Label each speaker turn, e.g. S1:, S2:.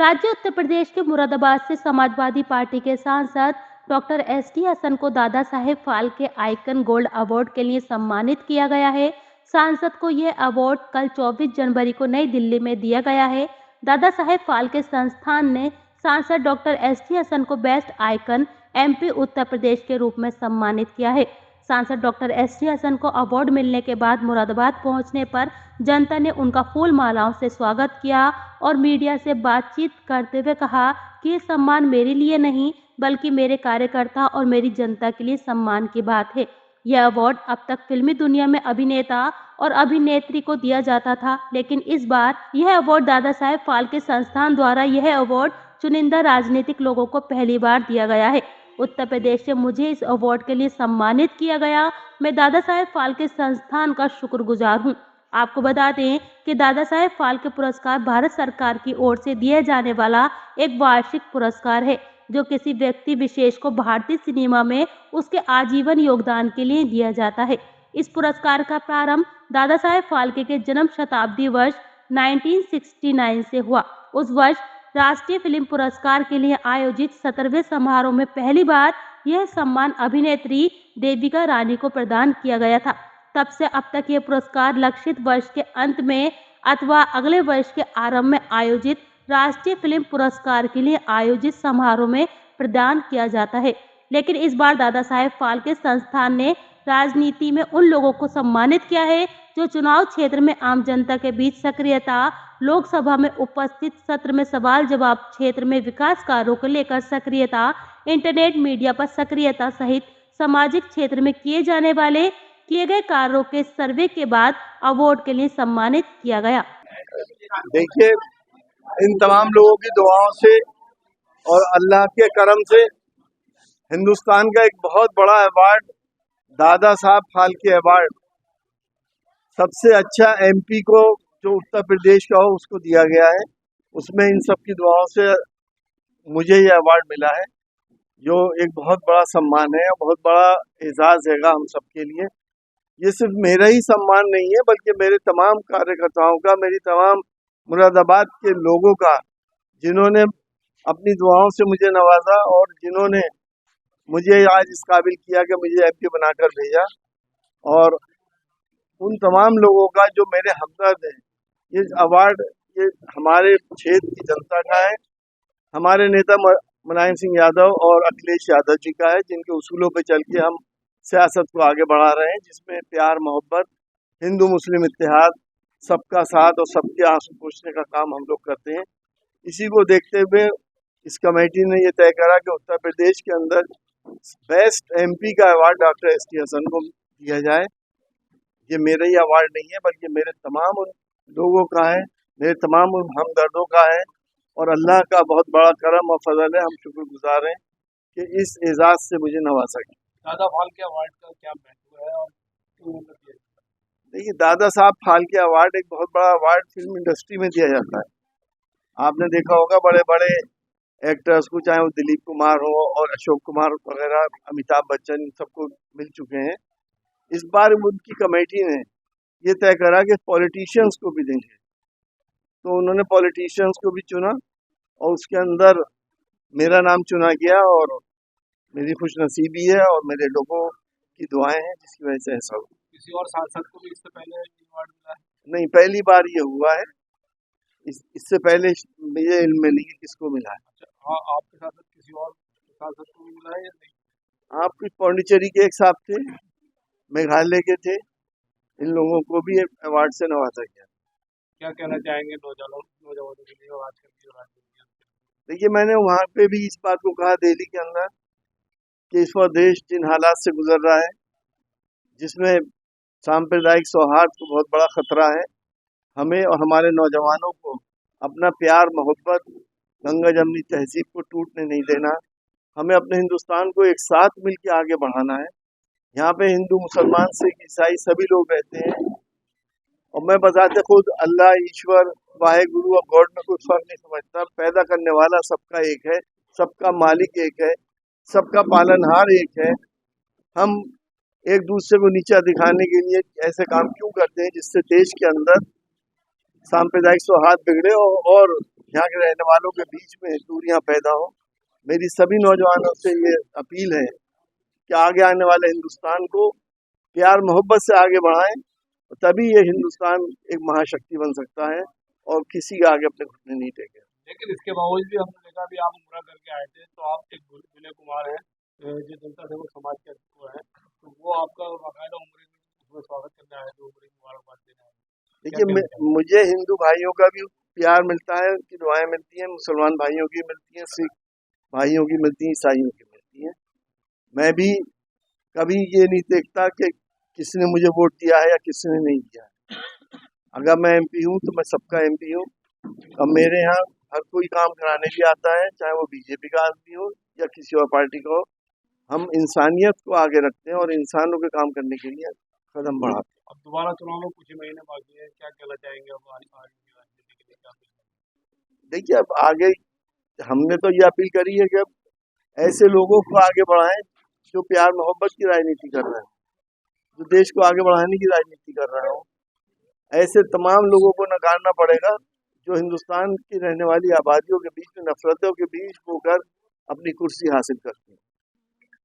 S1: राज्य उत्तर प्रदेश के मुरादाबाद से समाजवादी पार्टी के सांसद डॉक्टर एस.टी. हसन को Dada Saheb Phalke icon gold award के लिए सम्मानित किया गया है। सांसद को यह अवार्ड कल 24 जनवरी को नई दिल्ली में दिया गया है। दादा साहेब फाल्के संस्थान ने सांसद डॉक्टर एस.टी. हसन को best icon MP Uttar Pradesh के रूप में सम्मानित किया है। सांसद डॉक्टर एस.टी. हसन को अवार्ड मिलने के बाद मुरादाबाद पहुंचने पर जनता ने उनका फूल मालाओं से स्वागत किया और मीडिया से बातचीत करते हुए कहा कि ये सम्मान मेरे लिए नहीं बल्कि मेरे कार्यकर्ता और मेरी जनता के लिए सम्मान की बात है। यह अवार्ड अब तक फिल्मी दुनिया में अभिनेता और अभिनेत्री को दिया जाता था, लेकिन इस बार यह अवार्ड दादा साहेब फाल्के संस्थान द्वारा यह अवार्ड चुनिंदा राजनीतिक लोगों को पहली बार दिया गया है। उत्तर प्रदेश से मुझे इस अवार्ड के लिए सम्मानित किया गया। मैं दादा साहेब फाल्के संस्थान का शुक्रगुजार हूँ। आपको बता दें कि दादा साहेब फाल्के पुरस्कार भारत सरकार की ओर से दिए जाने वाला एक वार्षिक पुरस्कार है, जो किसी व्यक्ति विशेष को भारतीय सिनेमा में उसके आजीवन योगदान के लिए दिया जाता है। इस पुरस्कार का प्रारंभ दादा साहेब फाल्के के जन्म शताब्दी वर्ष 1969 से हुआ। उस वर्ष राष्ट्रीय फिल्म पुरस्कार के लिए आयोजित 17वें समारोह में पहली बार यह सम्मान अभिनेत्री देविका रानी को प्रदान किया गया था। तब से अब तक यह पुरस्कार लक्षित वर्ष के अंत में अथवा अगले वर्ष के आरंभ में आयोजित राष्ट्रीय फिल्म पुरस्कार के लिए आयोजित समारोह में प्रदान किया जाता है। लेकिन इस बार दादा साहेब फाल्के संस्थान ने राजनीति में उन लोगों को सम्मानित किया है जो चुनाव क्षेत्र में आम जनता के बीच सक्रियता, लोकसभा में उपस्थित सत्र में सवाल जवाब, क्षेत्र में विकास कार्यों को लेकर सक्रियता, इंटरनेट मीडिया पर सक्रियता सहित सामाजिक क्षेत्र में किए गए कार्यों के सर्वे के बाद अवार्ड के लिए सम्मानित किया गया।
S2: देखिए, इन तमाम लोगों की दुआओं से और अल्लाह के करम से हिंदुस्तान का एक बहुत बड़ा अवार्ड, दादा साहब फाल्के अवार्ड, सबसे अच्छा एमपी को जो उत्तर प्रदेश का हो उसको दिया गया है। उसमें इन सब की दुआओं से मुझे ये अवार्ड मिला है, जो एक बहुत बड़ा सम्मान है और बहुत बड़ा एजाज है हम सबके लिए। ये सिर्फ मेरा ही सम्मान नहीं है, बल्कि मेरे तमाम कार्यकर्ताओं का, मेरी तमाम मुरादाबाद के लोगों का, जिन्होंने अपनी दुआओं से मुझे नवाजा और जिन्होंने मुझे आज इस काबिल किया कि मुझे एमपी बनाकर भेजा। और उन तमाम लोगों का जो मेरे हमदर्द हैं। ये अवार्ड ये हमारे क्षेत्र की जनता का है, हमारे नेता मुलायम सिंह यादव और अखिलेश यादव जी का है, जिनके उसूलों पर चल के हम सियासत को आगे बढ़ा रहे हैं, जिसमें प्यार, मोहब्बत, हिंदू मुस्लिम इत्तेहाद, सबका साथ और सबके आंसू पोंछने का काम हम लोग करते हैं। इसी को देखते हुए इस कमेटी ने ये तय करा कि उत्तर प्रदेश के अंदर बेस्ट एमपी का अवार्ड डॉक्टर एस.टी. हसन को दिया जाए। ये मेरा ही अवार्ड नहीं है, बल्कि मेरे तमाम उन लोगों का है, मेरे तमाम उन हमदर्दों का है और अल्लाह का बहुत बड़ा करम और फजल है। हम शुक्रगुजार हैं कि इस एजाज से मुझे नवाजा गया।
S3: दादा फाल्के अवार्ड का क्या महत्व है और क्यों दिया?
S2: देखिए, दादा साहब फाल्के अवार्ड एक बहुत बड़ा अवार्ड फिल्म इंडस्ट्री में दिया जाता है। आपने देखा होगा बड़े बड़े एक्टर्स को, चाहे वो दिलीप कुमार हो और अशोक कुमार वगैरह, अमिताभ बच्चन, सबको मिल चुके हैं। इस बार उनकी कमेटी ने ये तय करा कि पॉलिटिशियंस को भी देंगे, तो उन्होंने पॉलिटिशियंस को भी चुना और उसके अंदर मेरा नाम चुना गया और मेरी खुशनसीबी है और मेरे लोगों की दुआएं हैं, जिसकी वजह से ऐसा हुआ।
S3: किसी और सांसद को भी इससे पहले अवार्ड मिला है?
S2: नहीं, पहली बार ये हुआ है। इससे पहले मुझे इल्म में नहीं कि किसको मिला है।
S3: अच्छा, हाँ, आपके साथ किसी और सांसद को भी मिला है या नहीं?
S2: आप कुछ पौंडीचेरी के एक साहब थे, मेघालय के थे, इन लोगों को भी अवार्ड से नवाजा गया।
S3: क्या कहना चाहेंगे नौजवानों के लिए और आजकल की राजनीति?
S2: देखिए, मैंने वहाँ पे भी इस बात को कहा दिल्ली के अंदर कि इस वक्त देश जिन हालात से गुजर रहा है, जिसमें सांप्रदायिक सौहार्द को बहुत बड़ा खतरा है, हमें और हमारे नौजवानों को अपना प्यार, मोहब्बत, गंगा जमनी तहजीब को टूटने नहीं देना। हमें अपने हिंदुस्तान को एक साथ मिलकर आगे बढ़ाना है। यहाँ पे हिंदू, मुसलमान, सिख, ईसाई सभी लोग रहते हैं और मैं बताते खुद अल्लाह, ईश्वर, वाहेगुरु और गॉड में कोई फर्क नहीं समझता। पैदा करने वाला सबका एक है, सबका मालिक एक है, सबका पालनहार एक है। हम एक दूसरे को नीचा दिखाने के लिए ऐसे काम क्यों करते हैं जिससे देश के अंदर सांप्रदायिक सौहार्द बिगड़े और यहाँ के रहने वालों के बीच में दूरियां पैदा हो। मेरी सभी नौजवानों से ये अपील है कि आगे आने वाले हिंदुस्तान को प्यार मोहब्बत से आगे बढ़ाएं, तभी ये हिंदुस्तान एक महाशक्ति बन सकता है और किसी के आगे अपने घुटने नहीं टेके।
S3: लेकिन इसके बावजूद भी हमने देखा भी आप उम्रा करके आए थे, तो आप एक विनय कुमार हैं जो जनता सेवक समाज के वो हैं, तो वो आपका बाकायदा उम्र उसमें स्वागत करने आए थे, उम्र मुबारकबाद देने आए थे।
S2: देखिए, मुझे हिंदू भाइयों का भी प्यार मिलता है, उनकी दुआएं मिलती हैं, मुसलमान भाइयों की मिलती हैं, सिख भाइयों की मिलती हैं, ईसाइयों की मिलती हैं। मैं भी कभी ये नहीं देखता कि किसने मुझे वोट दिया है या किसने नहीं दिया है। अगर मैं एमपी हूँ तो मैं सबका एमपी हूँ, और मेरे यहाँ हर कोई काम कराने भी आता है, चाहे वो बीजेपी का आदमी हो या किसी और पार्टी का हो। हम इंसानियत को आगे रखते हैं और इंसानों के काम करने के लिए कदम बढ़ाते हैं।
S3: अब दोबारा चुनाव में कुछ ही महीने बाकी है, क्या कहना चाहेंगे अब आगे की राजनीति के लिए क्या?
S2: देखिए, अब आगे हमने तो ये अपील करी है कि अब ऐसे लोगों को आगे बढ़ाएं जो प्यार मोहब्बत की राजनीति कर रहे हैं, जो देश को आगे बढ़ाने की राजनीति कर रहे हो। ऐसे तमाम लोगों को नकारना पड़ेगा जो हिंदुस्तान की रहने वाली आबादियों के बीच में नफरतों के बीच होकर अपनी कुर्सी हासिल करते हैं।